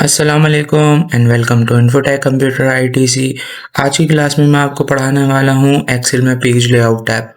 अस्सलाम वालेकुम and welcome to Infotech computer ITC. आज की क्लास में मैं आपको पढ़ाने वाला हूं एक्सेल में पेज लेआउट टैब।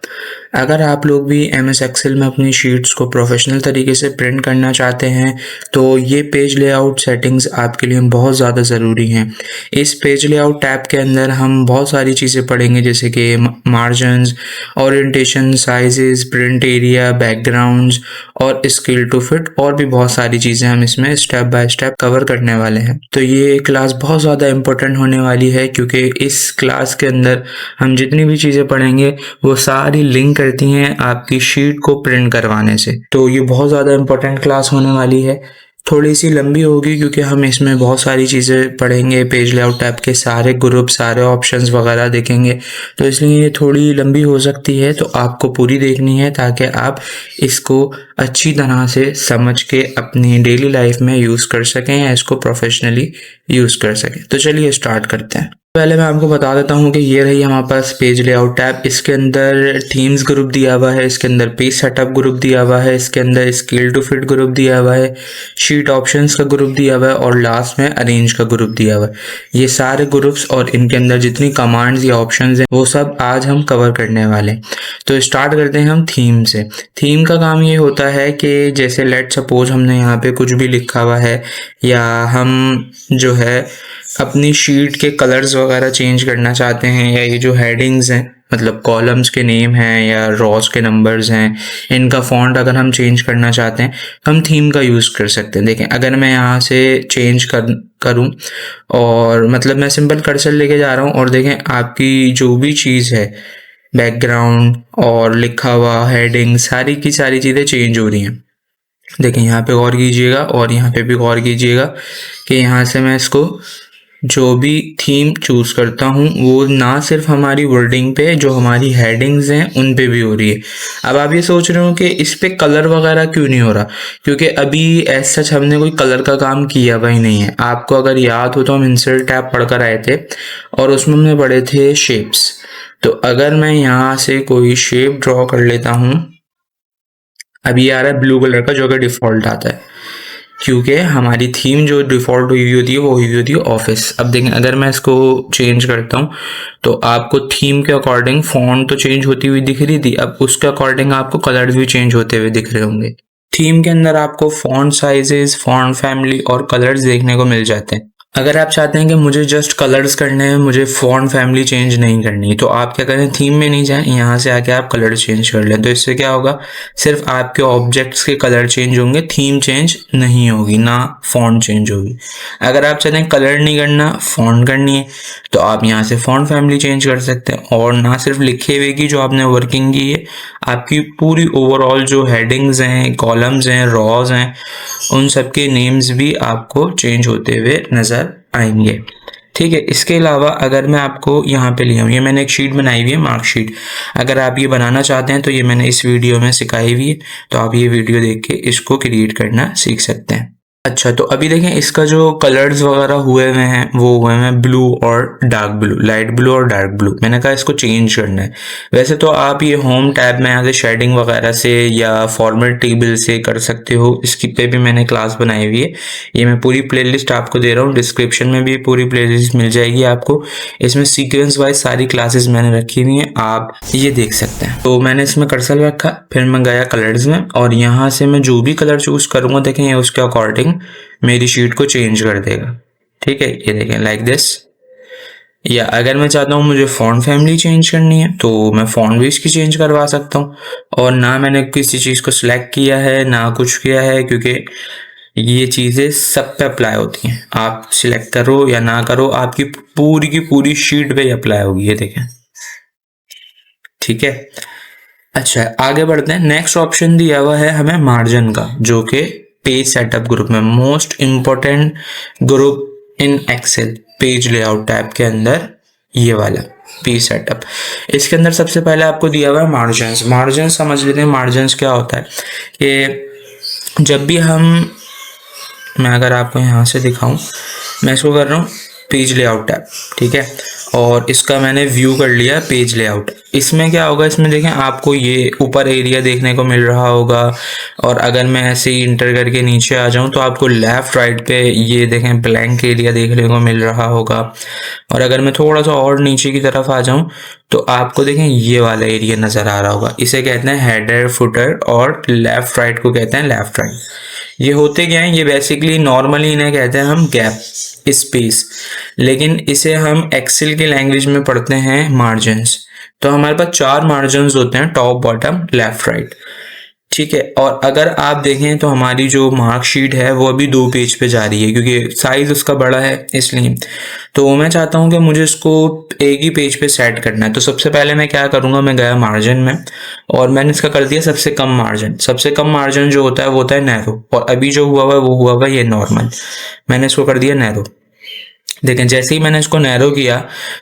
अगर आप लोग भी एमएस एक्सेल में अपनी शीट्स को प्रोफेशनल तरीके से प्रिंट करना चाहते हैं तो ये पेज लेआउट सेटिंग्स आपके लिए बहुत ज़्यादा ज़रूरी हैं। इस पेज लेआउट टैब के अंदर हम बहुत सारी चीज़ें पढ़ेंगे जैसे कि margins, orientation, sizes, print area, backgrounds और स्केल टू फिट और भी बहुत सारी चीज़ें हम इसमें स्टेप बाय स्टेप कवर करने वाले हैं। तो ये क्लास बहुत ज़्यादा इम्पोर्टेंट होने वाली है क्योंकि इस क्लास के अंदर हम जितनी भी चीज़ें पढ़ेंगे वो सारी लिंक करती हैं आपकी शीट को प्रिंट करवाने से। तो ये बहुत ज़्यादा इम्पोर्टेंट क्लास होने वाली है। थोड़ी सी लंबी होगी क्योंकि हम इसमें बहुत सारी चीज़ें पढ़ेंगे, पेज लेआउट टैब के सारे ग्रुप, सारे ऑप्शंस वगैरह देखेंगे, तो इसलिए ये थोड़ी लंबी हो सकती है। तो आपको पूरी देखनी है ताकि आप इसको अच्छी तरह से समझ के अपनी डेली लाइफ में यूज़ कर सकें या इसको प्रोफेशनली यूज़ कर सकें। तो चलिए स्टार्ट करते हैं। पहले मैं आपको बता देता हूँ कि ये रही हमारे पास पेज लेआउट टैब। इसके अंदर थीम्स ग्रुप दिया हुआ है, इसके अंदर पेज सेटअप ग्रुप दिया हुआ है, इसके अंदर स्केल टू फिट ग्रुप दिया हुआ है, शीट ऑप्शंस का ग्रुप दिया हुआ है और लास्ट में अरेंज का ग्रुप दिया हुआ है। ये सारे ग्रुप्स और इनके अंदर जितनी कमांड्स या ऑप्शंस हैं वो सब आज हम कवर करने वाले हैं। तो स्टार्ट करते हैं हम थीम से। थीम का काम ये होता है कि जैसे लेट सपोज हमने यहाँ पे कुछ भी लिखा हुआ है या हम जो है अपनी शीट के कलर्स वगैरह चेंज करना चाहते हैं, या ये जो हेडिंग्स हैं मतलब कॉलम्स के नेम हैं या रॉस के नंबर्स हैं, इनका फॉन्ट अगर हम चेंज करना चाहते हैं तो हम थीम का यूज़ कर सकते हैं। देखें, अगर मैं यहाँ से चेंज करूँ और मतलब मैं सिंपल कर्सर लेके जा रहा हूँ और देखें आपकी जो भी चीज़ है, बैकग्राउंड और लिखा हुआ हेडिंग, सारी की सारी चीज़ें चेंज हो रही हैं। देखें यहाँ पे गौर कीजिएगा और यहाँ पे भी गौर कीजिएगा कि यहाँ से मैं इसको जो भी थीम चूज़ करता हूँ वो ना सिर्फ हमारी वर्डिंग पे, जो हमारी हेडिंग्स हैं उन पे भी हो रही है। अब आप ये सोच रहे हो कि इस पे कलर वगैरह क्यों नहीं हो रहा, क्योंकि अभी एज सच हमने कोई कलर का काम किया हुआ ही नहीं है। आपको अगर याद हो तो हम इंसर्ट टैब पढ़कर आए थे और उसमें हमने पढ़े थे शेप्स। तो अगर मैं यहाँ से कोई शेप ड्रॉ कर लेता हूँ, अभी आ रहा है ब्लू कलर का जो कि डिफ़ॉल्ट आता है क्योंकि हमारी थीम जो डिफ़ॉल्ट हुई होती है वो हुई होती है ऑफिस। अब देखें, अगर मैं इसको चेंज करता हूँ तो आपको थीम के अकॉर्डिंग फॉन्ट तो चेंज होती हुई दिख रही थी, अब उसके अकॉर्डिंग आपको कलर्स भी चेंज होते हुए दिख रहे होंगे। थीम के अंदर आपको फॉन्ट साइजेस, फॉन्ट फैमिली और कलर्स देखने को मिल जाते हैं। अगर आप चाहते हैं कि मुझे जस्ट कलर्स करने हैं, मुझे फॉन्ट फैमिली चेंज नहीं करनी, तो आप क्या करें, थीम में नहीं जाएं, यहाँ से आके आप कलर चेंज कर लें। तो इससे क्या होगा, सिर्फ आपके ऑब्जेक्ट्स के कलर चेंज होंगे, थीम चेंज नहीं होगी, ना फॉन्ट चेंज होगी। अगर आप चाहते हैं कलर नहीं करना, फॉन्ट करनी है, तो आप यहाँ से फॉन्ट फैमिली चेंज कर सकते हैं। और ना सिर्फ लिखे हुए की जो आपने वर्किंग की है, आपकी पूरी ओवरऑल जो हेडिंग्स हैं, कॉलम्स हैं, रॉज हैं, उन सब के नेम्स भी आपको चेंज होते हुए नज़र आएंगे। ठीक है, इसके अलावा अगर मैं आपको यहाँ पे लिया हूँ, ये मैंने एक शीट बनाई हुई है, मार्कशीट। अगर आप ये बनाना चाहते हैं तो ये मैंने इस वीडियो में सिखाई हुई है, तो आप ये वीडियो देख के इसको क्रिएट करना सीख सकते हैं। अच्छा, तो अभी देखें इसका जो कलर्स वगैरह हुए हुए हैं वो हुए हैं ब्लू और डार्क ब्लू, लाइट ब्लू और डार्क ब्लू। मैंने कहा इसको चेंज करना है। वैसे तो आप ये होम टैब में यहाँ से शेडिंग वगैरह से या फॉर्मेट टेबल से कर सकते हो, इसकी पे भी मैंने क्लास बनाई हुई है। ये मैं पूरी प्लेलिस्ट आपको दे रहा हूँ, डिस्क्रिप्शन में भी पूरी प्लेलिस्ट मिल जाएगी आपको। इसमें सीक्वेंस वाइज सारी क्लासेस मैंने रखी हुई हैं, आप ये देख सकते हैं। तो मैंने इसमें कर्सर रखा, फिर मैं गया कलर्स में और यहाँ से मैं जो भी कलर चूज करूँगा देखें ये उसके अकॉर्डिंग मेरी शीट को चेंज कर देगा। ठीक है, ये देखें लाइक दिस। या अगर मैं चाहता हूँ मुझे फॉन्ट फैमिली चेंज करनी है तो मैं फॉन्ट भी इसकी चेंज करवा सकता हूँ। और ना मैंने किसी चीज़ को सिलेक्ट किया है ना कुछ किया है, क्योंकि ये चीज़ें सब पे अप्लाई होती हैं। आप सिलेक्ट करो या ना करो, आपकी पूरी की पूरी शीट पे अप्लाई होगी। ये देखें, ठीक है। अच्छा, आगे बढ़ते हैं। नेक्स्ट ऑप्शन दिया हुआ है हमें मार्जिन का, जो कि पेज सेटअप ग्रुप में most important group in Excel, page layout tab के अंदर ये वाला पेज सेटअप। इसके अंदर सबसे पहले आपको दिया हुआ है मार्जिन्स। मार्जिन्स समझ लेते हैं, मार्जिन्स क्या होता है कि जब भी हम, मैं अगर आपको यहाँ से दिखाऊं, मैं इसको कर रहा हूँ पेज लेआउट टैब, ठीक है। और इसका मैंने व्यू कर लिया पेज लेआउट। इसमें क्या होगा, इसमें देखें आपको ये ऊपर एरिया देखने को मिल रहा होगा, और अगर मैं ऐसे ही इंटर करके नीचे आ जाऊं तो आपको लेफ्ट राइट पे ये देखें ब्लैंक एरिया देखने को मिल रहा होगा। और अगर मैं थोड़ा सा और नीचे की तरफ आ जाऊं तो आपको देखें ये वाला एरिया नज़र आ रहा होगा। इसे कहते हैं हेडर फुटर, और लेफ्ट राइट को कहते हैं लेफ्ट राइट। ये होते क्या हैं, ये बेसिकली नॉर्मली इन्हें कहते हैं हम गैप, स्पेस, लेकिन इसे हम एक्सेल की लैंग्वेज में पढ़ते हैं मार्जिन्स। तो हमारे पास 4 मार्जिन्स होते हैं, टॉप बॉटम लेफ्ट राइट, ठीक है। और अगर आप देखें तो हमारी जो मार्कशीट है वो अभी 2 पेज पे जा रही है, क्योंकि साइज उसका बड़ा है इसलिए। तो मैं चाहता हूँ कि मुझे इसको एक ही पेज पे सेट करना है। तो सबसे पहले मैं क्या करूँगा, मैं गया मार्जिन में और मैंने इसका कर दिया सबसे कम मार्जिन। सबसे कम मार्जिन जो होता है वो होता है नैरो, और अभी जो हुआ हुआ है वो हुआ हुआ है ये नॉर्मल। मैंने इसको कर दिया नैरो। देखें जैसे ही मैंने इसको नैरो किया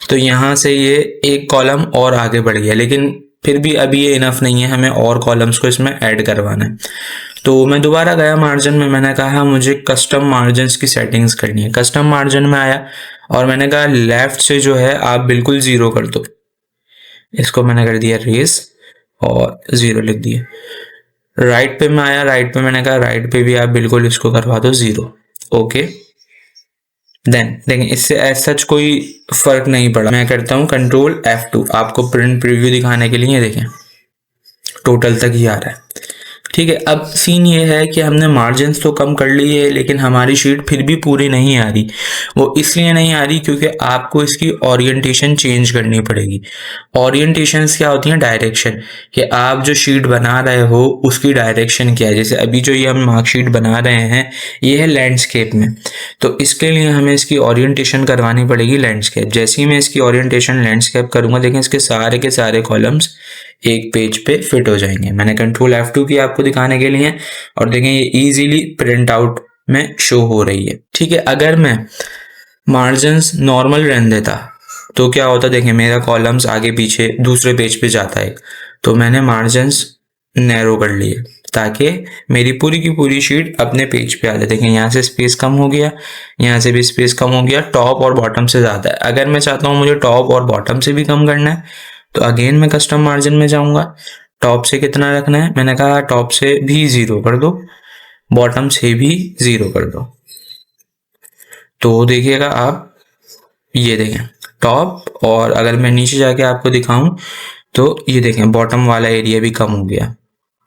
तो यहाँ से ये एक कॉलम और आगे बढ़ गया, लेकिन फिर भी अभी ये इनफ नहीं है, हमें और कॉलम्स को इसमें ऐड करवाना है। तो मैं दोबारा गया मार्जिन में, मैंने कहा मुझे कस्टम मार्जिन्स की सेटिंग्स करनी है। कस्टम मार्जिन में आया और मैंने कहा लेफ्ट से जो है आप बिल्कुल 0 कर दो। इसको मैंने कर दिया रेस और 0 लिख दिया। राइट पे मैं आया, राइट पे मैंने कहा राइट पे भी आप बिल्कुल इसको करवा दो 0। ओके, देन देखें इससे एज सच कोई फर्क नहीं पड़ा। मैं करता हूँ कंट्रोल F2 आपको प्रिंट प्रीव्यू दिखाने के लिए। देखें टोटल तक ही आ रहा है, ठीक है। अब सीन ये है कि हमने मार्जिन्स तो कम कर ली है, लेकिन हमारी शीट फिर भी पूरी नहीं आ रही। वो इसलिए नहीं आ रही क्योंकि आपको इसकी ओरिएंटेशन चेंज करनी पड़ेगी। ओरिएंटेशंस क्या होती हैं, डायरेक्शन, कि आप जो शीट बना रहे हो उसकी डायरेक्शन क्या है। जैसे अभी जो ये हम मार्कशीट बना रहे हैं ये है लैंडस्केप में, तो इसके लिए हमें इसकी ओरिएंटेशन करवानी पड़ेगी लैंडस्केप। जैसे ही मैं इसकी ओरिएंटेशन लैंडस्केप करूंगा, देखें इसके सारे के सारे कॉलम्स एक पेज पे फिट हो जाएंगे। मैंने कंट्रोल F2 की आपको दिखाने के लिए, और देखें ये इजीली प्रिंट आउट में शो हो रही है, ठीक है। अगर मैं मार्जिन्स नॉर्मल रहने देता तो क्या होता, देखें मेरा कॉलम्स आगे पीछे दूसरे पेज पे जाता है। तो मैंने मार्जिन्स नैरो कर लिए ताकि मेरी पूरी की पूरी शीट अपने पेज पे आ जाए। देखें यहाँ से स्पेस कम हो गया, यहाँ से भी स्पेस कम हो गया, टॉप और बॉटम से ज़्यादा है। अगर मैं चाहता हूँ मुझे टॉप और बॉटम से भी कम करना है तो अगेन मैं कस्टम मार्जिन में जाऊंगा। टॉप से कितना रखना है, मैंने कहा टॉप से भी 0 कर दो, बॉटम से भी 0 कर दो। तो देखिएगा आप, ये देखें टॉप, और अगर मैं नीचे जाके आपको दिखाऊं तो ये देखें बॉटम वाला एरिया भी कम हो गया,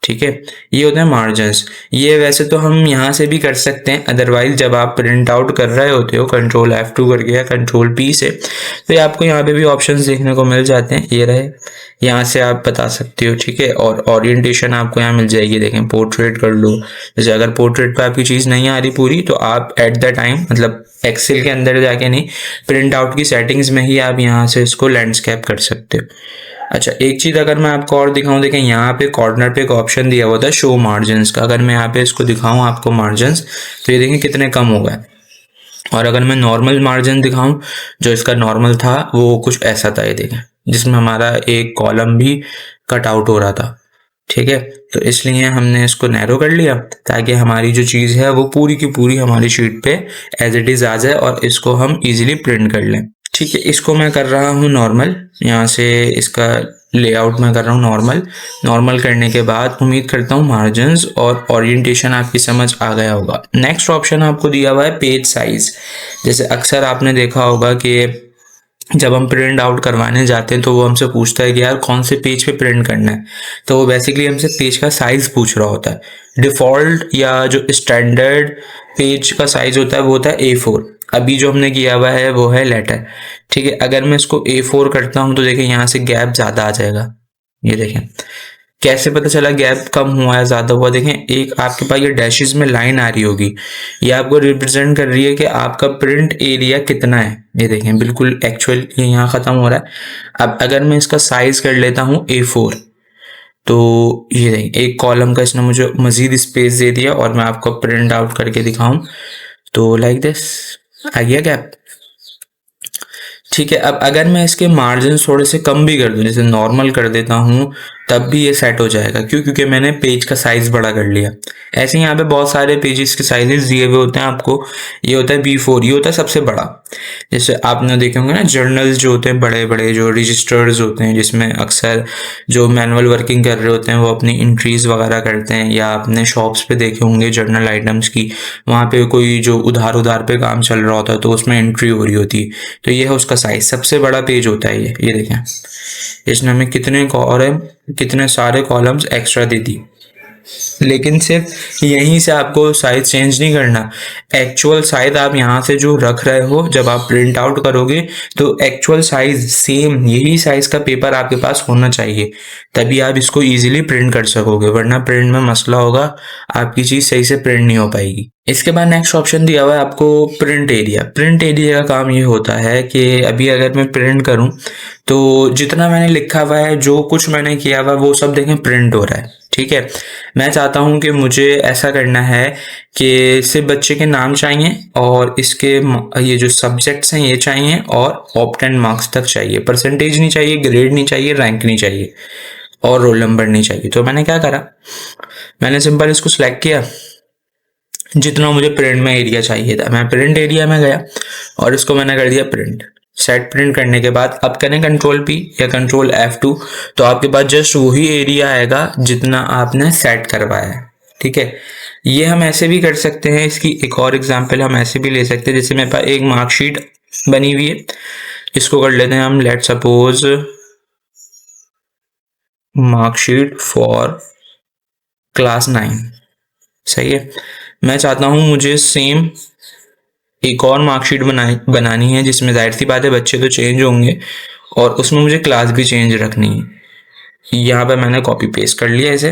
ठीक है। ये होते हैं मार्जिन्स। ये वैसे तो हम यहाँ से भी कर सकते हैं, अदरवाइज जब आप प्रिंट आउट कर रहे होते हो कंट्रोल F2 करके या कंट्रोल P से, तो ये आपको यहाँ पे भी ऑप्शंस देखने को मिल जाते हैं। ये रहे, यहाँ से आप बता सकते हो, ठीक है। और ओरिएंटेशन आपको यहाँ मिल जाएगी। देखें पोर्ट्रेट कर लो, जैसे अगर पोर्ट्रेट पे आपकी चीज़ नहीं आ रही पूरी तो आप एट द टाइम, मतलब एक्सेल के अंदर जाके नहीं, प्रिंट आउट की सेटिंग्स में ही आप यहाँ से इसको लैंडस्केप कर सकते हो। अच्छा, एक चीज़ अगर मैं आपको और दिखाऊं, देखें यहाँ पे कॉर्नर पे एक ऑप्शन दिया हुआ था शो मार्जिन्स का। अगर मैं यहाँ पे इसको दिखाऊं आपको मार्जिन्स, तो ये देखें कितने कम हो गए। और अगर मैं नॉर्मल मार्जिन दिखाऊं, जो इसका नॉर्मल था वो कुछ ऐसा था, ये देखें, जिसमें हमारा एक कॉलम भी कट आउट हो रहा था, ठीक है। तो इसलिए हमने इसको नैरो कर लिया ताकि हमारी जो चीज़ है वो पूरी की पूरी हमारी शीट पे एज इट इज़ आ जाए और इसको हम इजीली प्रिंट कर लें, ठीक है। इसको मैं कर रहा हूँ नॉर्मल, यहाँ से इसका लेआउट मैं कर रहा हूँ नॉर्मल। नॉर्मल करने के बाद उम्मीद करता हूँ मार्जिन्स और ओरिएंटेशन आपकी समझ आ गया होगा। नेक्स्ट ऑप्शन आपको दिया हुआ है पेज साइज। जैसे अक्सर आपने देखा होगा कि जब हम प्रिंट आउट करवाने जाते हैं तो वो हमसे पूछता है कि यार कौन से पेज पे प्रिंट करना है, तो वो बेसिकली हमसे पेज का साइज पूछ रहा होता है। डिफ़ॉल्ट या जो स्टैंडर्ड पेज का साइज होता है वो होता है A4। अभी जो हमने किया हुआ है वो है लेटर, ठीक है। अगर मैं इसको A4 करता हूँ तो देखें यहाँ से गैप ज़्यादा आ जाएगा। ये देखें कैसे पता चला गैप कम हुआ है ज़्यादा हुआ, देखें एक आपके पास ये डैशेस में लाइन आ रही होगी, ये आपको रिप्रेजेंट कर रही है कि आपका प्रिंट एरिया कितना है। ये देखें बिल्कुल एक्चुअल ये यहाँ ख़त्म हो रहा है। अब अगर मैं इसका साइज़ कर लेता हूँ A4, तो ये देखें एक कॉलम का इसने मुझे मज़ीद स्पेस दे दिया। और मैं आपको प्रिंट आउट करके दिखाऊँ तो लाइक दिस आ गया गैप, ठीक है। अब अगर मैं इसके मार्जिन थोड़े से कम भी कर दूं, जैसे नॉर्मल कर देता हूँ तब भी ये सेट हो जाएगा। क्यों? क्योंकि मैंने पेज का साइज बड़ा कर लिया। ऐसे ही यहाँ पे बहुत सारे पेजेस के साइजेस दिए हुए होते हैं आपको। ये होता है B4, ये होता है सबसे बड़ा। जैसे आपने देखे होंगे ना, जर्नल्स जो होते हैं बड़े बड़े, जो रजिस्टर्स होते हैं, जिसमें अक्सर जो मैनुअल वर्किंग कर रहे होते हैं वो अपनी एंट्रीज वगैरह करते हैं, या आपने शॉप्स पे देखे होंगे जर्नल आइटम्स की, वहाँ पे कोई जो उधार उधार पे काम चल रहा होता है तो उसमें एंट्री हो रही होती है, तो ये है उसका साइज, सबसे बड़ा पेज होता है ये देखें। इसने हमें कितने सारे कॉलम्स एक्स्ट्रा दे दी। लेकिन सिर्फ यहीं से आपको साइज चेंज नहीं करना, एक्चुअल साइज आप यहाँ से जो रख रहे हो जब आप प्रिंट आउट करोगे तो एक्चुअल साइज सेम यही साइज का पेपर आपके पास होना चाहिए, तभी आप इसको इजीली प्रिंट कर सकोगे, वरना प्रिंट में मसला होगा, आपकी चीज़ सही से प्रिंट नहीं हो पाएगी। इसके बाद नेक्स्ट ऑप्शन दिया हुआ है आपको प्रिंट एरिया। प्रिंट एरिया का काम ये होता है कि अभी अगर मैं प्रिंट करूं तो जितना मैंने लिखा हुआ है, जो कुछ मैंने किया हुआ है, वो सब देखें प्रिंट हो रहा है। ठीक है, मैं चाहता हूं कि मुझे ऐसा करना है कि सिर्फ बच्चे के नाम चाहिए और इसके ये जो सब्जेक्ट्स हैं ये चाहिए, और ऑप्ट एंड मार्क्स तक चाहिए, परसेंटेज नहीं चाहिए, ग्रेड नहीं चाहिए, रैंक नहीं चाहिए, और रोल नंबर नहीं चाहिए। तो मैंने क्या करा, मैंने सिंपल इसको सिलेक्ट किया, जितना मुझे प्रिंट में एरिया चाहिए था मैं प्रिंट एरिया में गया और इसको मैंने कर दिया प्रिंट। सेट प्रिंट करने के बाद अब करें Ctrl+P या Ctrl+F2, तो आपके पास जस्ट वही एरिया आएगा जितना आपने सेट करवाया है। ठीक है, ये हम ऐसे भी कर सकते हैं। इसकी एक और एग्जांपल हम ऐसे भी ले सकते हैं, जैसे मेरे पास एक मार्कशीट बनी हुई है, इसको कर लेते हैं हम, let suppose marksheet for class 9। सही है, मैं चाहता हूं मुझे सेम एक और मार्कशीट बनानी है, जिसमें जाहिर सी बात है बच्चे तो चेंज होंगे और उसमें मुझे क्लास भी चेंज रखनी है। यहाँ पे मैंने कॉपी पेस्ट कर लिया इसे,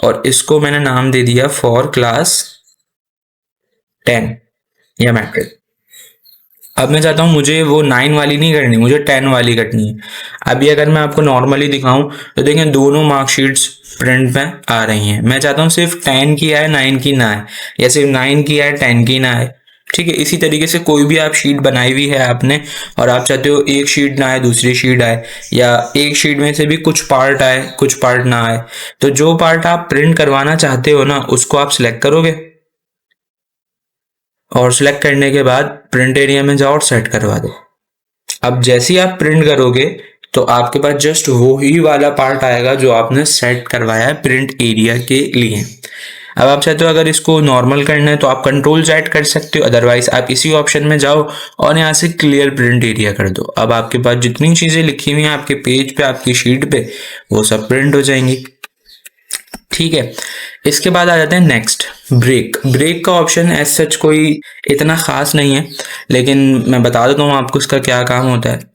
और इसको मैंने नाम दे दिया फॉर क्लास 10 या मैट्रिक। अब मैं चाहता हूँ मुझे वो 9 वाली नहीं करनी, मुझे 10 वाली करनी है। अभी अगर मैं आपको नॉर्मली दिखाऊं तो देखें दोनों मार्कशीट्स प्रिंट में आ रही हैं। मैं चाहता हूँ सिर्फ 10 की आए, 9 की ना आए, या सिर्फ 9 की आए, 10 की ना आए। ठीक है, इसी तरीके से कोई भी आप शीट बनाई हुई है आपने और आप चाहते हो एक शीट ना आए दूसरी शीट आए, या एक शीट में से भी कुछ पार्ट आए कुछ पार्ट ना आए, तो जो पार्ट आप प्रिंट करवाना चाहते हो ना उसको आप सिलेक्ट करोगे, और सिलेक्ट करने के बाद प्रिंट एरिया में जाओ और सेट करवा दो। अब जैसे ही आप प्रिंट करोगे तो आपके पास जस्ट वो ही वाला पार्ट आएगा जो आपने सेट करवाया है प्रिंट एरिया के लिए। अब आप चाहते हो अगर इसको नॉर्मल करना है तो आप Ctrl+Z कर सकते हो, अदरवाइज आप इसी ऑप्शन में जाओ और यहाँ से क्लियर प्रिंट एरिया कर दो। अब आपके पास जितनी चीजें लिखी हुई हैं आपके पेज पे, आपकी शीट पे, वो सब प्रिंट हो जाएंगी। ठीक है, इसके बाद आ जाते हैं नेक्स्ट, ब्रेक। ब्रेक का ऑप्शन एज सच कोई इतना खास नहीं है, लेकिन मैं बता देता हूँ आपको इसका क्या काम होता है।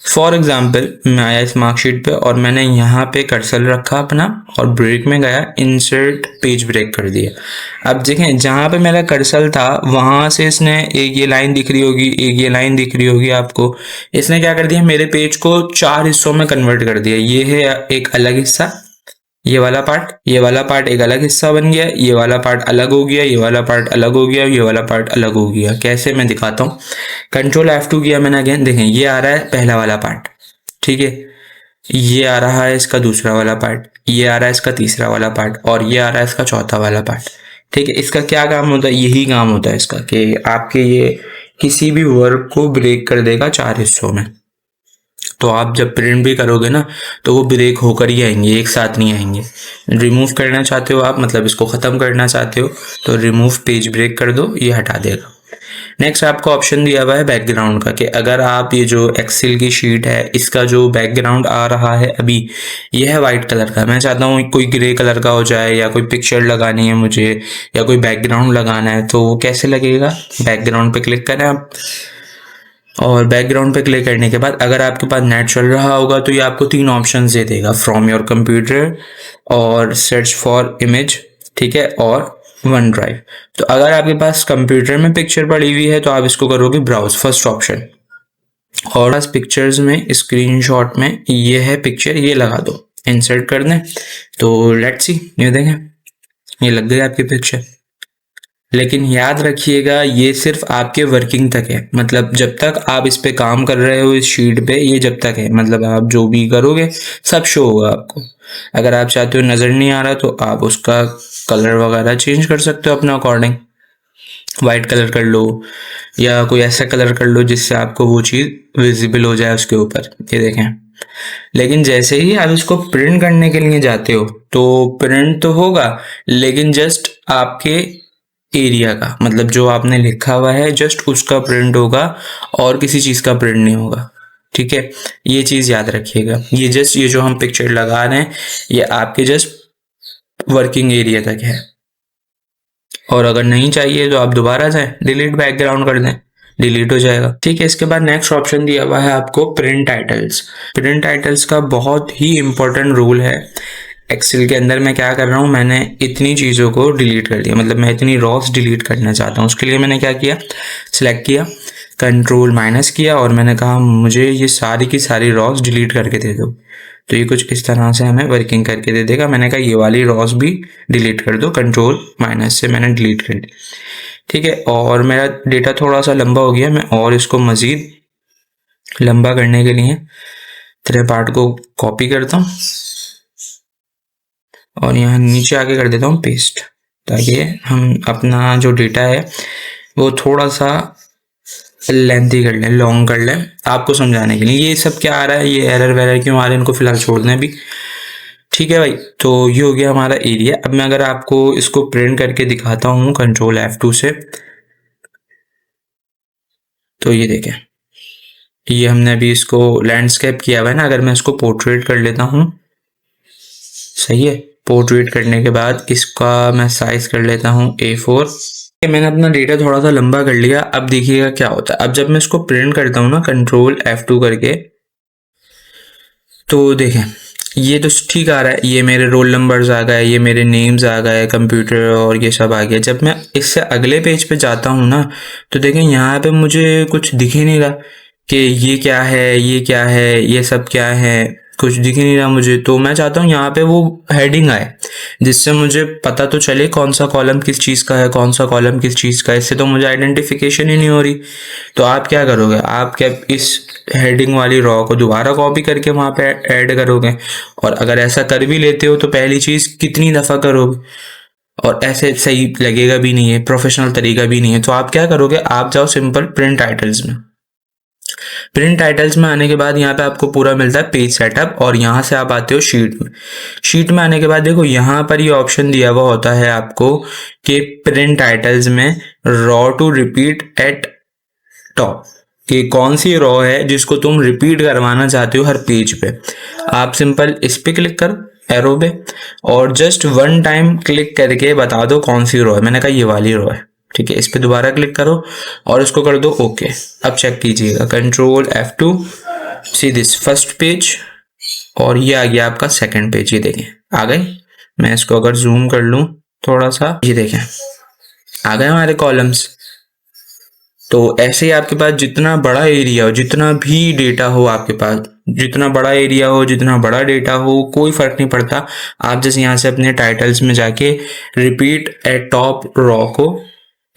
फॉर एग्जाम्पल मैं आया इस मार्कशीट पे और मैंने यहाँ पे कर्सर रखा अपना और ब्रेक में गया, इंसर्ट पेज ब्रेक कर दिया। अब देखें जहाँ पे मेरा कर्सर था वहां से इसने एक ये लाइन दिख रही होगी, एक ये लाइन दिख रही होगी आपको, इसने क्या कर दिया, मेरे पेज को 4 हिस्सों में कन्वर्ट कर दिया। ये है एक अलग हिस्सा, ये वाला पार्ट एक अलग हिस्सा बन गया, ये वाला पार्ट अलग हो गया, ये वाला पार्ट अलग हो गया, ये वाला पार्ट अलग हो गया। कैसे, मैं दिखाता हूँ। Ctrl+F2 किया मैंने अगेन, देखें ये आ रहा है पहला वाला पार्ट, ठीक है, ये आ रहा है इसका दूसरा वाला पार्ट, ये आ रहा है इसका तीसरा वाला पार्ट, और ये आ रहा है इसका चौथा वाला पार्ट। ठीक है, इसका क्या काम होता है, यही काम होता है इसका कि आपके ये किसी भी वर्क को ब्रेक कर देगा 4 हिस्सों में। तो आप जब प्रिंट भी करोगे ना तो वो ब्रेक होकर ही आएंगे, एक साथ नहीं आएंगे। रिमूव करना चाहते हो आप, मतलब इसको ख़त्म करना चाहते हो तो रिमूव पेज ब्रेक कर दो, ये हटा देगा। नेक्स्ट आपको ऑप्शन दिया हुआ है बैकग्राउंड का, कि अगर आप ये जो एक्सेल की शीट है इसका जो बैकग्राउंड आ रहा है अभी यह है वाइट कलर का, मैं चाहता हूँ कोई ग्रे कलर का हो जाए, या कोई पिक्चर लगानी है मुझे, या कोई बैकग्राउंड लगाना है, तो वो कैसे लगेगा। बैकग्राउंड पे क्लिक करें आप, और बैकग्राउंड पे क्लिक करने के बाद अगर आपके पास नेट चल रहा होगा तो ये आपको 3 ऑप्शन दे देगा, फ्रॉम योर कंप्यूटर और सर्च फॉर इमेज, ठीक है, और वन ड्राइव। तो अगर आपके पास कंप्यूटर में पिक्चर पड़ी हुई है तो आप इसको करोगे ब्राउज, फर्स्ट ऑप्शन, और बस पिक्चर्स में स्क्रीनशॉट में ये है पिक्चर, ये लगा दो, इंसर्ट कर दें। तो लेट्स सी, ये देखें ये लग गई आपकी पिक्चर, लेकिन याद रखिएगा ये सिर्फ आपके वर्किंग तक है, मतलब जब तक आप इस पे काम कर रहे हो इस शीट पे, ये जब तक है, मतलब आप जो भी करोगे सब शो होगा आपको। अगर आप चाहते हो नज़र नहीं आ रहा तो आप उसका कलर वगैरह चेंज कर सकते हो अपना अकॉर्डिंग, वाइट कलर कर लो या कोई ऐसा कलर कर लो जिससे आपको वो चीज़ विजिबल हो जाए उसके ऊपर। ये देखें। लेकिन जैसे ही आप इसको प्रिंट करने के लिए जाते हो तो प्रिंट तो होगा, लेकिन जस्ट आपके एरिया का, मतलब जो आपने लिखा हुआ है जस्ट उसका प्रिंट होगा और किसी चीज़ का प्रिंट नहीं होगा। ठीक है, ये चीज़ याद रखिएगा। ये जस्ट ये जो हम पिक्चर लगा रहे हैं ये आपके जस्ट वर्किंग एरिया तक है, और अगर नहीं चाहिए तो आप दोबारा जाएं डिलीट बैकग्राउंड कर दें, डिलीट हो जाएगा। ठीक है, इसके बाद नेक्स्ट ऑप्शन दिया हुआ है आपको प्रिंट टाइटल्स। प्रिंट टाइटल्स का बहुत ही इंपॉर्टेंट रूल है एक्सेल के अंदर। मैं क्या कर रहा हूँ, मैंने इतनी चीज़ों को डिलीट कर दिया, मतलब मैं इतनी रॉस डिलीट करना चाहता हूँ। उसके लिए मैंने क्या किया, सिलेक्ट किया, कंट्रोल माइनस किया और मैंने कहा मुझे ये सारी की सारी रॉस डिलीट करके दे दो। तो ये कुछ इस तरह से हमें वर्किंग करके दे देगा। मैंने कहा ये वाली रॉस भी डिलीट कर दो, कंट्रोल माइनस से मैंने डिलीट कर दी। ठीक है, और मेरा डेटा थोड़ा सा लंबा हो गया, मैं और इसको मज़ीद लंबा करने के लिए तेरे पार्ट को कॉपी करता हूँ और यहाँ नीचे आके कर देता हूँ पेस्ट, ताकि हम अपना जो डेटा है वो थोड़ा सा लेंथी कर लें, लॉन्ग कर लें, आपको समझाने के लिए। ये सब क्या आ रहा है, ये एरर वेरर क्यों आ रहे हैं, इनको फिलहाल छोड़ दें अभी। ठीक है भाई, तो ये हो गया हमारा एरिया। अब मैं अगर आपको इसको प्रिंट करके दिखाता हूँ कंट्रोल F2 से, तो ये देखें, ये हमने अभी इसको लैंडस्केप किया हुआ है ना। अगर मैं इसको पोर्ट्रेट कर लेता हूँ, सही है, पोर्ट्रेट करने के बाद इसका मैं साइज कर लेता हूँ A4। मैंने अपना डेटा थोड़ा सा लंबा कर लिया। अब देखिएगा क्या होता है, अब जब मैं इसको प्रिंट करता हूँ ना कंट्रोल F2 करके, तो देखें ये तो ठीक आ रहा है, ये मेरे रोल नंबर्स आ गए, ये मेरे नेम्स आ गए, कंप्यूटर और ये सब आ गया। जब मैं इससे अगले पेज पे जाता हूँ ना, तो देखें यहाँ पे मुझे कुछ दिख ही नहीं रहा कि ये क्या है, ये क्या है, ये सब क्या है, कुछ दिख ही नहीं रहा मुझे। तो मैं चाहता हूँ यहाँ पे वो हेडिंग आए, जिससे मुझे पता तो चले कौन सा कॉलम किस चीज़ का है, कौन सा कॉलम किस चीज़ का है। इससे तो मुझे आइडेंटिफिकेशन ही नहीं हो रही। तो आप क्या करोगे, आप क्या इस हेडिंग वाली रॉ को दोबारा कॉपी करके वहाँ पे ऐड करोगे, और अगर ऐसा कर भी लेते हो तो पहली चीज़ कितनी दफ़ा करोगे, और ऐसे सही लगेगा भी नहीं है, प्रोफेशनल तरीका भी नहीं है। तो आप क्या करोगे, आप जाओ सिंपल प्रिंट टाइटल्स में। प्रिंट टाइटल्स में आने के बाद यहाँ पे आपको पूरा मिलता है पेज सेटअप, और यहाँ से आप आते हो शीट में। शीट में आने के बाद देखो यहाँ पर ये ऑप्शन दिया हुआ होता है आपको कि प्रिंट टाइटल्स में row to repeat at top, कि कौन सी रॉ है जिसको तुम रिपीट करवाना चाहते हो हर पेज पे। आप सिंपल इस पे क्लिक करो एरो पे, और जस्ट वन टाइम क्लिक करके बता दो कौन सी रॉ है। मैंने कहा ये वाली रॉ है। ठीक है, इस पे दोबारा क्लिक करो और इसको कर दो ओके। अब चेक कीजिएगा control F2, see this first page, और ये आ गया आपका सेकंड पेज। ये देखें आ गए। मैं इसको अगर जूम कर लूँ थोड़ा सा, ये देखें आ गए हमारे कॉलम्स। तो ऐसे ही आपके पास जितना बड़ा एरिया हो, जितना भी डेटा हो आपके पास, जितना बड़ा एरिया हो, जितना बड़ा डेटा हो, कोई फर्क नहीं पड़ता। आप जैसे यहाँ से अपने टाइटल्स में जाके रिपीट एट टॉप रॉ को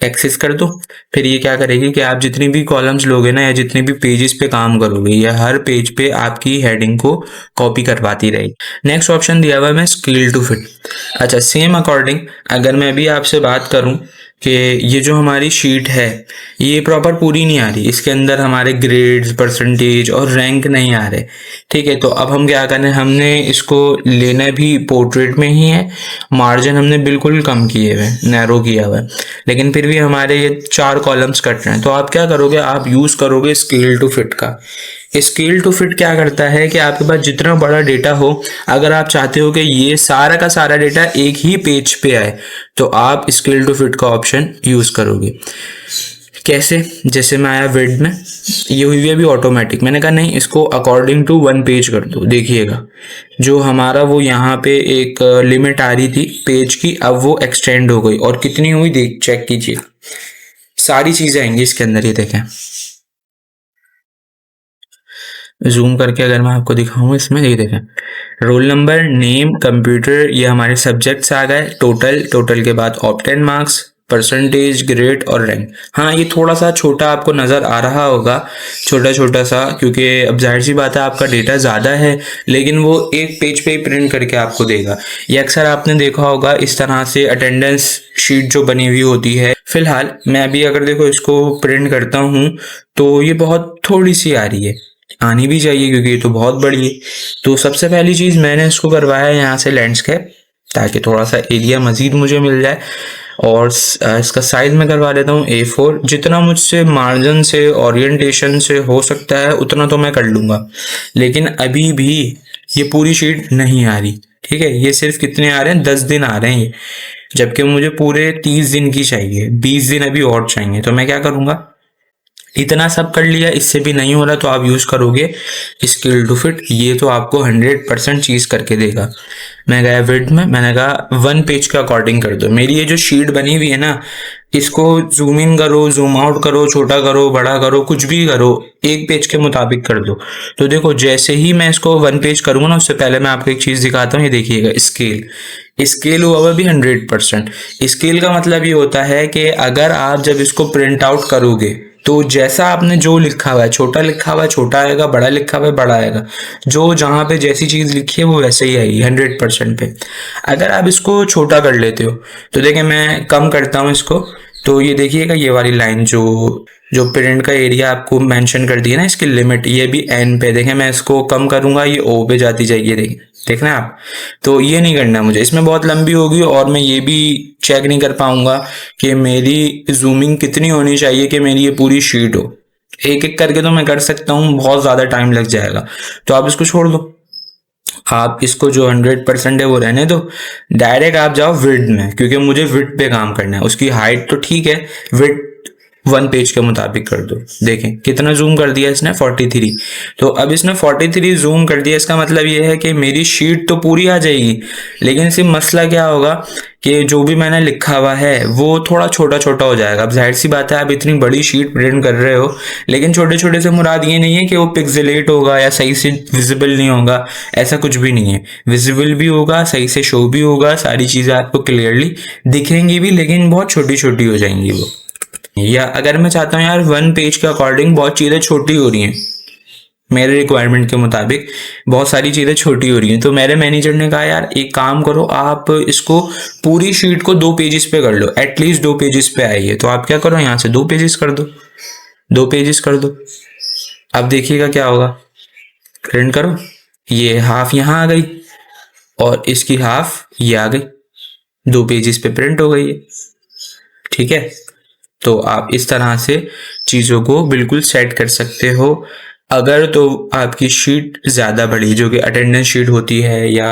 एक्सेस कर दो। फिर ये क्या करेगी कि आप जितनी भी कॉलम्स लोगे ना, या जितने भी पेजेस पे काम करोगे, या हर पेज पे आपकी हेडिंग को कॉपी करवाती रहेगी। नेक्स्ट ऑप्शन दिया हुआ है मैं स्केल टू फिट। अच्छा, सेम अकॉर्डिंग अगर मैं भी आपसे बात करूं कि ये जो हमारी शीट है ये प्रॉपर पूरी नहीं आ रही, इसके अंदर हमारे ग्रेड्स, परसेंटेज और रैंक नहीं आ रहे। ठीक है, तो अब हम क्या करें, हमने इसको लेना भी पोर्ट्रेट में ही है, मार्जिन हमने बिल्कुल कम किए हुए, नैरो किया हुआ है, लेकिन फिर भी हमारे ये 4 कॉलम्स कट रहे हैं। तो आप क्या करोगे, आप यूज करोगे स्केल टू फिट का। स्केल टू फिट क्या करता है कि आपके पास जितना बड़ा डेटा हो, अगर आप चाहते हो कि ये सारा का सारा डेटा एक ही पेज पे आए, तो आप स्केल टू फिट का ऑप्शन यूज करोगे। कैसे, जैसे मैं आया विड्थ में, ये हुई है अभी ऑटोमेटिक, मैंने कहा नहीं इसको अकॉर्डिंग टू वन पेज कर दो। देखिएगा जो हमारा वो यहाँ पे एक लिमिट आ रही थी पेज की, अब वो एक्सटेंड हो गई, और कितनी हुई देख चेक कीजिए, सारी चीजें आएंगी इसके अंदर। ये देखें, जूम करके अगर मैं आपको दिखाऊं इसमें, ये देखें रोल नंबर, नेम, कंप्यूटर, ये हमारे सब्जेक्ट्स आ गए, टोटल, टोटल के बाद ऑब्टेन मार्क्स, परसेंटेज, ग्रेड और रैंक। हाँ, ये थोड़ा सा छोटा आपको नज़र आ रहा होगा, छोटा छोटा सा, क्योंकि अब जाहिर सी बात है आपका डेटा ज़्यादा है, लेकिन वो एक पेज पे ही प्रिंट करके आपको देगा। ये अक्सर आपने देखा होगा इस तरह से अटेंडेंस शीट जो बनी हुई होती है। फिलहाल मैं अभी अगर देखो इसको प्रिंट करता हूँ तो ये बहुत थोड़ी सी आ रही है, आनी भी चाहिए क्योंकि ये तो बहुत बड़ी है। तो सबसे पहली चीज़ मैंने इसको करवाया है यहाँ से लैंडस्केप, ताकि थोड़ा सा एरिया मज़ीद मुझे मिल जाए। और इसका साइज मैं करवा लेता हूँ A4। जितना मुझसे मार्जिन से ओरिएंटेशन से हो सकता है उतना तो मैं कर लूँगा, लेकिन अभी भी ये पूरी शीट नहीं आ रही। ठीक है, ये सिर्फ कितने आ रहे हैं, 10 दिन आ रहे हैं ये, जबकि मुझे पूरे 30 दिन की चाहिए, 20 दिन अभी और चाहिए। तो मैं क्या करूँगा, इतना सब कर लिया, इससे भी नहीं हो रहा तो आप यूज़ करोगे स्केल टू फिट। ये तो आपको 100% चीज़ करके देगा। मैं गया विड्थ में, मैंने कहा 1 पेज के अकॉर्डिंग कर दो। मेरी ये जो शीट बनी हुई है ना, इसको जूम इन करो, जूम आउट करो, छोटा करो, बड़ा करो, कुछ भी करो, 1 पेज के मुताबिक कर दो। तो देखो जैसे ही मैं इसको 1 पेज करूँगा ना, उससे पहले मैं आपको एक चीज़ दिखाता हूँ। ये देखिएगा स्केल, स्केल हुआ हुआ भी 100%। स्केल का मतलब ये होता है कि अगर आप जब इसको प्रिंट आउट करोगे तो जैसा आपने जो लिखा हुआ है, छोटा लिखा हुआ है छोटा आएगा, बड़ा लिखा हुआ है बड़ा आएगा। जो जहाँ पे जैसी चीज़ लिखी है वो वैसे ही आएगी 100% पे। अगर आप इसको छोटा कर लेते हो तो देखिए मैं कम करता हूँ इसको, तो ये देखिएगा ये वाली लाइन जो जो प्रिंट का एरिया आपको मेंशन कर दिया ना, इसकी लिमिट ये भी एन पे। देखें मैं इसको कम करूंगा, ये ओ पे जाती जाएगी, देखना आप। तो ये नहीं करना मुझे, इसमें बहुत लंबी होगी और मैं ये भी चेक नहीं कर पाऊंगा कि मेरी जूमिंग कितनी होनी चाहिए कि मेरी ये पूरी शीट हो। एक एक करके तो मैं कर सकता हूँ, बहुत ज्यादा टाइम लग जाएगा। तो आप इसको छोड़ दो, आप इसको जो 100% है वो रहने दो। डायरेक्ट आप जाओ विड्थ में, क्योंकि मुझे विड्थ पे काम करना है। उसकी हाइट तो ठीक है, विड्थ 1 पेज के मुताबिक कर दो। देखें कितना जूम कर दिया इसने, 43। तो अब इसने 43 जूम कर दिया, इसका मतलब ये है कि मेरी शीट तो पूरी आ जाएगी, लेकिन सिर्फ मसला क्या होगा कि जो भी मैंने लिखा हुआ है वो थोड़ा छोटा छोटा हो जाएगा। अब जाहिर सी बात है आप इतनी बड़ी शीट प्रिंट कर रहे हो, लेकिन छोटे छोटे से मुराद ये नहीं है कि वो पिक्सेलेट होगा या सही से विजिबल नहीं होगा, ऐसा कुछ भी नहीं है। विजिबल भी होगा, सही से शो भी होगा, सारी चीज़ें आपको क्लियरली दिखेंगी भी, लेकिन बहुत छोटी छोटी हो जाएंगी वो। या अगर मैं चाहता हूँ यार 1 पेज के अकॉर्डिंग बहुत चीज़ें छोटी हो रही हैं, मेरे रिक्वायरमेंट के मुताबिक बहुत सारी चीज़ें छोटी हो रही हैं, तो मेरे मैनेजर ने कहा यार एक काम करो, आप इसको पूरी शीट को 2 पेजेस पे कर लो, एटलीस्ट 2 पेजेस पे आइए। तो आप क्या करो, यहाँ से 2 पेजेस कर दो, 2 पेजेस कर दो। अब देखिएगा क्या होगा, प्रिंट करो, ये हाफ यहाँ आ गई और इसकी हाफ ये आ गई, 2 पेजेस पे प्रिंट हो गई है। ठीक है, तो आप इस तरह से चीज़ों को बिल्कुल सेट कर सकते हो। अगर तो आपकी शीट ज़्यादा बड़ी, जो कि अटेंडेंस शीट होती है या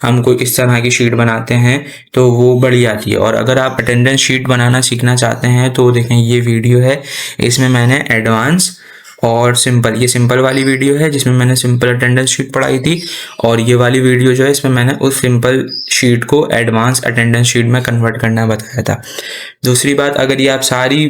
हम कोई इस तरह की शीट बनाते हैं, तो वो बड़ी आती है। और अगर आप अटेंडेंस शीट बनाना सीखना चाहते हैं तो देखें ये वीडियो है, इसमें मैंने एडवांस और सिंपल, ये सिंपल वाली वीडियो है जिसमें मैंने सिंपल अटेंडेंस शीट पढ़ाई थी, और ये वाली वीडियो जो है इसमें मैंने उस सिंपल शीट को एडवांस अटेंडेंस शीट में कन्वर्ट करना बताया था। दूसरी बात, अगर ये आप सारी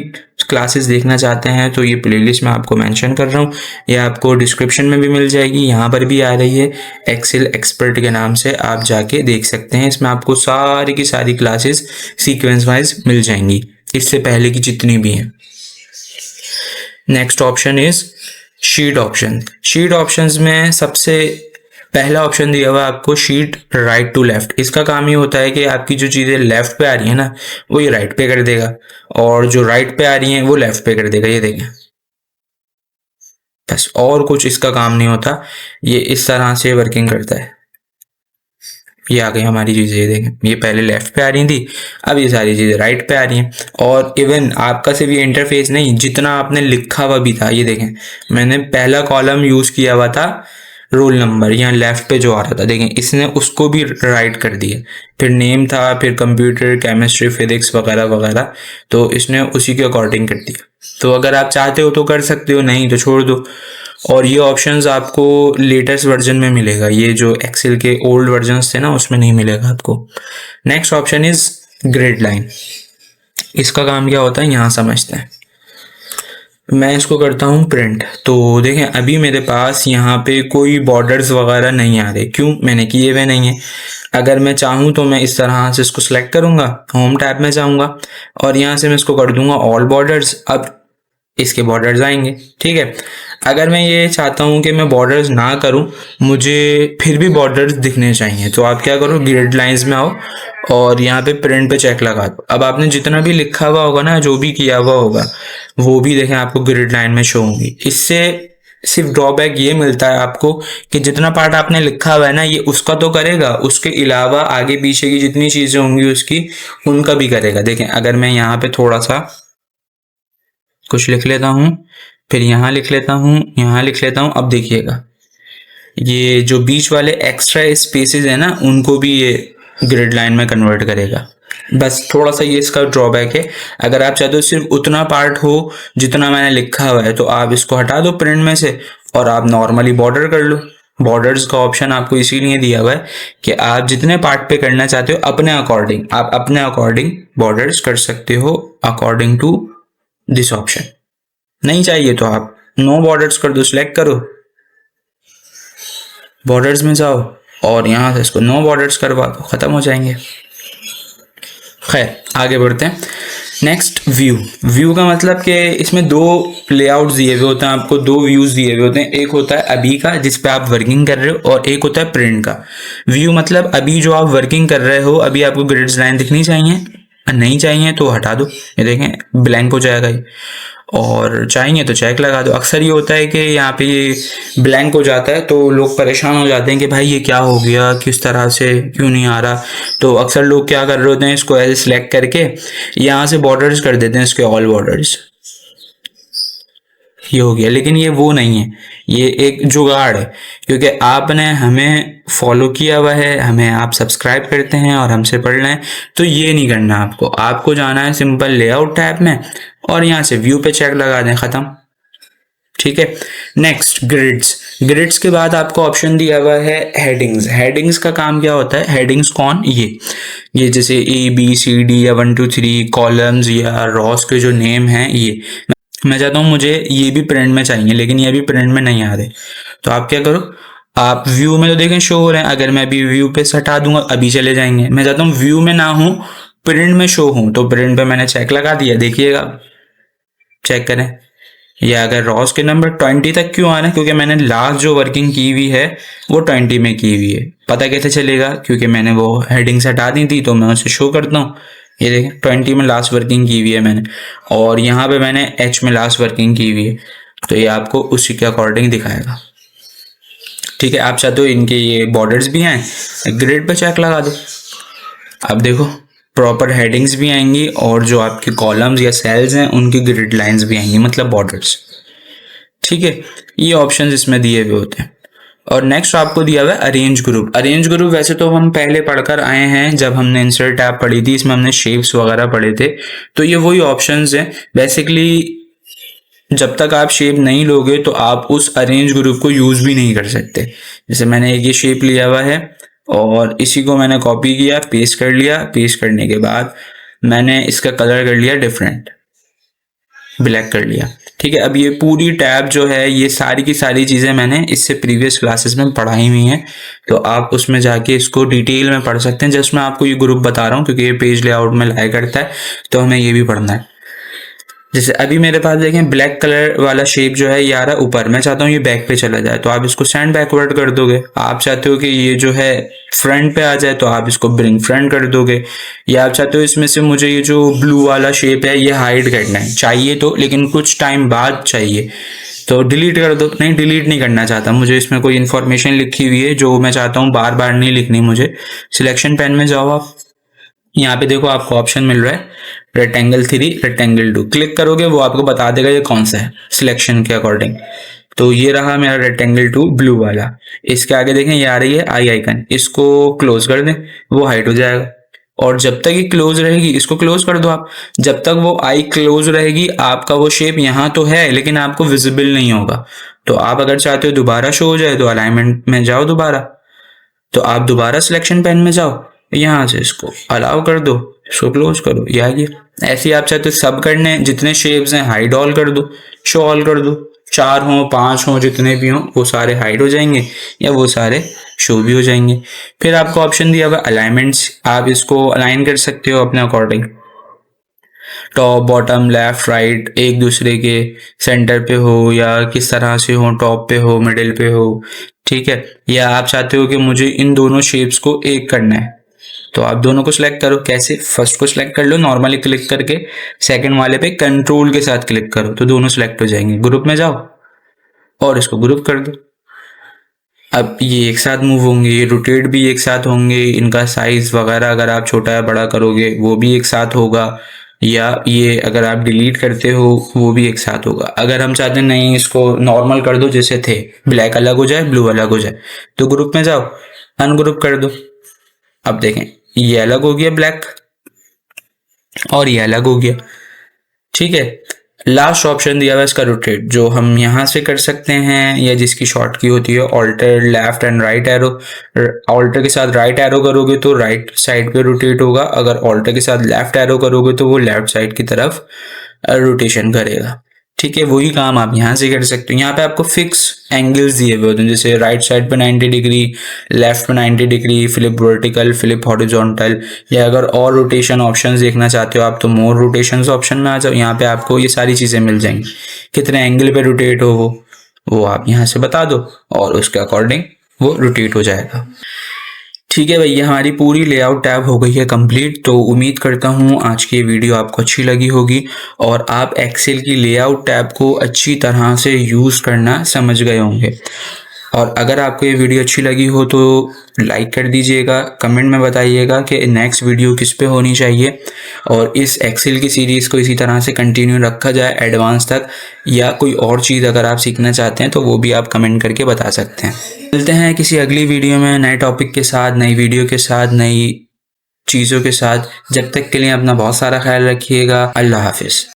क्लासेस देखना चाहते हैं तो ये प्लेलिस्ट मैं आपको मेंशन कर रहा हूँ, ये आपको डिस्क्रिप्शन में भी मिल जाएगी, यहाँ पर भी आ रही है, एक्सेल एक्सपर्ट के नाम से आप जाके देख सकते हैं। इसमें आपको सारी की सारी क्लासेस सीक्वेंस वाइज मिल जाएंगी, इससे पहले की जितनी भी हैं। Next option is sheet option. Sheet options में सबसे पहला ऑप्शन दिया हुआ आपको शीट राइट टू लेफ्ट। इसका काम ये होता है कि आपकी जो चीज़ें लेफ्ट पे आ रही है ना, वो ये राइट पे कर देगा, और जो राइट पे आ रही हैं वो लेफ्ट पे कर देगा। ये देखें, बस और कुछ इसका काम नहीं होता, ये इस तरह से वर्किंग करता है। ये आ गई हमारी चीज़ें, ये देखें, ये पहले लेफ्ट पे आ रही थी, अब ये सारी चीज़ें राइट पे आ रही हैं। और इवन आपका सिर्फ ये इंटरफेस नहीं, जितना आपने लिखा हुआ भी था, ये देखें मैंने पहला कॉलम यूज़ किया हुआ था रोल नंबर, यहाँ लेफ्ट पे जो आ रहा था, देखें इसने उसको भी राइट कर दिया। फिर नेम था, फिर कंप्यूटर, केमिस्ट्री, फिजिक्स वगैरह वगैरह, तो इसने उसी के अकॉर्डिंग कर दिया। तो अगर आप चाहते हो तो कर सकते हो, नहीं तो छोड़ दो। और ये ऑप्शंस आपको लेटेस्ट वर्जन में मिलेगा, ये जो एक्सेल के ओल्ड वर्जन्स थे ना उसमें नहीं मिलेगा आपको। Next option is grid line. इसका काम क्या होता है यहाँ समझते हैं। मैं इसको करता हूँ प्रिंट। तो देखें अभी मेरे पास यहाँ पे कोई बॉर्डर्स वगैरह नहीं आ रहे, क्यों? मैंने किए हुए नहीं है। अगर मैं चाहूँ तो मैं इस तरह से इसको सिलेक्ट करूँगा, होम टैब में जाऊँगा और यहाँ से मैं इसको कर दूंगा ऑल बॉर्डर्स। अब इसके बॉर्डर्स आएंगे, ठीक है। अगर मैं ये चाहता हूँ कि मैं बॉर्डर्स ना करूँ, मुझे फिर भी बॉर्डर्स दिखने चाहिए, तो आप क्या करो, ग्रिड लाइंस में आओ और यहाँ पे प्रिंट पे चेक लगा दो। अब आपने जितना भी लिखा हुआ होगा ना, जो भी किया हुआ होगा, वो भी देखें आपको ग्रिड लाइन में शो होंगी। इससे सिर्फ ड्रॉबैक ये मिलता है आपको कि जितना पार्ट आपने लिखा हुआ है ना, ये उसका तो करेगा, उसके अलावा आगे पीछे की जितनी चीजें होंगी उसकी, उनका भी करेगा। देखें अगर मैं यहाँ पे थोड़ा सा कुछ लिख लेता हूँ, फिर यहाँ लिख लेता हूँ, यहाँ लिख लेता हूँ, अब देखिएगा ये जो बीच वाले एक्स्ट्रा स्पेसेस है ना, उनको भी ये ग्रिड लाइन में कन्वर्ट करेगा। बस थोड़ा सा ये इसका ड्रॉबैक है। अगर आप चाहते हो सिर्फ उतना पार्ट हो जितना मैंने लिखा हुआ है, तो आप इसको हटा दो प्रिंट में से और आप नॉर्मली बॉर्डर कर लो। बॉर्डर्स का ऑप्शन आपको इसीलिए दिया हुआ है कि आप जितने पार्ट पे करना चाहते हो अपने अकॉर्डिंग, आप अपने अकॉर्डिंग बॉर्डर्स कर सकते हो अकॉर्डिंग टू दिस ऑप्शन। नहीं चाहिए तो आप नो बॉर्डर्स कर दो, सिलेक्ट करो, बॉर्डर्स में जाओ और यहाँ से इसको नो बॉर्डर्स करवा दो, खत्म हो जाएंगे। खैर आगे बढ़ते हैं। Next view. व्यू का मतलब कि इसमें दो लेआउट्स दिए हुए होते हैं आपको, दो व्यूज दिए हुए होते हैं। एक होता है अभी का जिस पे आप वर्किंग कर रहे हो और एक होता है प्रिंट का। व्यू मतलब अभी जो आप वर्किंग कर रहे हो, अभी आपको ग्रिड्स लाइन दिखनी चाहिए, नहीं चाहिए तो हटा दो, ये देखें ब्लैंक हो जाएगा ये, और चाहिए तो चेक लगा दो। अक्सर ये होता है कि यहाँ पे ये ब्लैंक हो जाता है तो लोग परेशान हो जाते हैं कि भाई ये क्या हो गया, किस तरह से क्यों नहीं आ रहा। तो अक्सर लोग क्या कर रहे होते हैं, इसको ऐसे सिलेक्ट करके यहाँ से बॉर्डर्स कर देते हैं, इसके ऑल बॉर्डर्स, ये हो गया। लेकिन ये वो नहीं है, ये एक जुगाड़ है, क्योंकि आपने हमें फॉलो किया हुआ है, हमें आप सब्सक्राइब करते हैं और हमसे पढ़ रहे हैं, तो ये नहीं करना आपको। आपको जाना है सिंपल लेआउट टैब में और यहाँ से व्यू पे चेक लगा दें, खत्म, ठीक है। Next grids. ग्रिड्स के बाद आपको ऑप्शन दिया हुआ है हेडिंग्स। हेडिंग्स का काम क्या होता है? हेडिंग्स कौन? ये जैसे ABCD या 1 2 3 कॉलम्स या रॉस के जो नेम हैं, ये मैं चाहता हूँ मुझे ये भी प्रिंट में चाहिए, लेकिन ये भी प्रिंट में नहीं आ रहे। तो आप क्या करो, आप व्यू में तो देखें शो हो रहे हैं, अगर मैं अभी व्यू पे से हटा दूंगा अभी चले जाएंगे। मैं चाहता हूँ व्यू में ना हो, प्रिंट में शो हूं, तो प्रिंट पे मैंने चेक लगा दिया, देखिएगा, चेक करें। या अगर रॉस के नंबर 20 तक क्यों आ रहे हैं? क्योंकि मैंने लास्ट जो वर्किंग की हुई है वो 20 में की हुई है। पता कैसे चलेगा? क्योंकि मैंने वो हेडिंग्स हटा दी थी, तो मैं उसे शो करता हूँ। ये देखें 20 में लास्ट वर्किंग की हुई है मैंने, और यहाँ पे मैंने H में लास्ट वर्किंग की हुई है, तो ये आपको उसी के अकॉर्डिंग दिखाएगा, ठीक है। आप चाहते हो इनके ये बॉर्डर्स भी हैं, ग्रिड पे चेक लगा दो, अब देखो प्रॉपर हेडिंग्स भी आएंगी और जो आपके कॉलम्स या सेल्स हैं उनकी ग्रिड लाइंस भी आएंगी, मतलब बॉर्डर्स, ठीक है। ये ऑप्शंस इसमें दिए हुए होते हैं। और नेक्स्ट आपको दिया हुआ है अरेंज ग्रुप। अरेंज ग्रुप वैसे तो हम पहले पढ़कर आए हैं, जब हमने इंसर्ट टैब पढ़ी थी, इसमें हमने शेप्स वगैरह पढ़े थे, तो ये वही ऑप्शंस हैं बेसिकली। जब तक आप शेप नहीं लोगे तो आप उस अरेंज ग्रुप को यूज भी नहीं कर सकते। जैसे मैंने एक ये शेप लिया हुआ है और इसी को मैंने कॉपी किया, पेस्ट कर लिया, पेस्ट करने के बाद मैंने इसका कलर कर लिया डिफरेंट, ब्लैक कर लिया, ठीक है। अब ये पूरी टैब जो है, ये सारी की सारी चीज़ें मैंने इससे प्रीवियस क्लासेस में पढ़ाई हुई हैं, तो आप उसमें जाके इसको डिटेल में पढ़ सकते हैं। जस्ट मैं आपको ये ग्रुप बता रहा हूँ क्योंकि ये पेज लेआउट में लाया करता है, तो हमें ये भी पढ़ना है। जैसे अभी मेरे पास देखें ब्लैक कलर वाला शेप जो है ये आ रहा है ऊपर, मैं चाहता हूँ ये बैक पे चला जाए, तो आप इसको सेंड बैकवर्ड कर दोगे। आप चाहते हो कि ये जो है फ्रंट पे आ जाए, तो आप इसको ब्रिंग फ्रंट कर दोगे। या आप चाहते हो इसमें से मुझे ये जो ब्लू वाला शेप है ये हाइड करना है, चाहिए तो, लेकिन कुछ टाइम बाद चाहिए, तो डिलीट कर दो। नहीं, डिलीट नहीं करना चाहता, मुझे इसमें कोई इन्फॉर्मेशन लिखी हुई है जो मैं चाहता हूँ बार बार नहीं लिखनी मुझे। सिलेक्शन पैन में जाओ आप, यहाँ पे देखो आपको ऑप्शन मिल रहा है रेक्टेंगल 3, रेक्टेंगल 2, क्लिक करोगे वो आपको बता देगा ये कौन सा है सिलेक्शन के अकॉर्डिंग। तो ये रहा मेरा रेक्टेंगल 2 ब्लू वाला। इसके आगे देखें ये आ रही है आई आइकन, इसको क्लोज कर दें, वो हाइड हो जाएगा। और जब तक ये क्लोज रहेगी इसको क्लोज कर दो आप। जब तक वो आई क्लोज रहेगी आपका वो शेप यहाँ तो है लेकिन आपको विजिबल नहीं होगा। तो आप अगर चाहते हो दोबारा शो हो जाए तो अलाइनमेंट में जाओ दोबारा, तो आप दोबारा सिलेक्शन पैन में जाओ, यहाँ से इसको अलाउ कर दो, इसको क्लोज करो। या ये ऐसे ही आप चाहते हो सब करने हैं, जितने शेप्स हैं हाइड ऑल कर दो, शो ऑल कर दो, 4 हों 5 हों जितने भी हों वो सारे हाइड हो जाएंगे या वो सारे शो भी हो जाएंगे। फिर आपको ऑप्शन दिया हुआ अलाइनमेंट्स, आप इसको अलाइन कर सकते हो अपने according, top bottom left right एक दूसरे के सेंटर पे हो या किस तरह से हो, टॉप पे हो मिडिल पे हो, ठीक है। या आप चाहते हो कि मुझे इन दोनों शेप्स को एक करना है तो आप दोनों को सिलेक्ट करो। कैसे, फर्स्ट को सिलेक्ट कर लो नॉर्मली क्लिक करके, सेकंड वाले पे कंट्रोल के साथ क्लिक करो तो दोनों सिलेक्ट हो जाएंगे। ग्रुप में जाओ और इसको ग्रुप कर दो। अब ये एक साथ मूव होंगे, ये रोटेट भी एक साथ होंगे, इनका साइज वगैरह अगर आप छोटा या बड़ा करोगे वो भी एक साथ होगा, या ये अगर आप डिलीट करते हो वो भी एक साथ होगा। अगर हम चाहते हैं नहीं इसको नॉर्मल कर दो जैसे थे, ब्लैक अलग हो जाए ब्लू अलग हो जाए, तो ग्रुप में जाओ अनग्रुप कर दो। अब देखें ये अलग हो गया ब्लैक और ये अलग हो गया, ठीक है। लास्ट ऑप्शन दिया हुआ है इसका रोटेट, जो हम यहाँ से कर सकते हैं या जिसकी शॉर्ट की होती है alter left and right arrow. Alter के साथ राइट एरो करोगे तो राइट साइड पे रोटेट होगा, अगर ऑल्टर के साथ लेफ्ट एरो करोगे तो वो लेफ्ट साइड की तरफ रोटेशन करेगा, ठीक है। वही काम आप यहाँ से कर सकते हो। यहाँ पे आपको फिक्स एंगल्स दिए हुए होते हैं, जैसे राइट साइड पे 90 डिग्री, लेफ्ट पे 90 degree, flip vertical, flip horizontal, या अगर और रोटेशन ऑप्शंस देखना चाहते हो आप तो मोर रोटेशंस ऑप्शन में आ जाओ। यहाँ पे आपको ये सारी चीज़ें मिल जाएंगी, कितने एंगल पे रोटेट हो वो आप यहाँ से बता दो और उसके अकॉर्डिंग वो रोटेट हो जाएगा, ठीक है भैया। हमारी पूरी लेआउट टैब हो गई है कंप्लीट। तो उम्मीद करता हूँ आज की वीडियो आपको अच्छी लगी होगी और आप एक्सेल की लेआउट टैब को अच्छी तरह से यूज़ करना समझ गए होंगे। और अगर आपको ये वीडियो अच्छी लगी हो तो लाइक कर दीजिएगा, कमेंट में बताइएगा कि नेक्स्ट वीडियो किस पे होनी चाहिए, और इस एक्सेल की सीरीज़ को इसी तरह से कंटिन्यू रखा जाए एडवांस तक, या कोई और चीज़ अगर आप सीखना चाहते हैं तो वो भी आप कमेंट करके बता सकते हैं। मिलते हैं किसी अगली वीडियो में नए टॉपिक के साथ, नई वीडियो के साथ, नई चीज़ों के साथ। जब तक के लिए अपना बहुत सारा ख्याल रखिएगा। अल्लाह हाफिज़।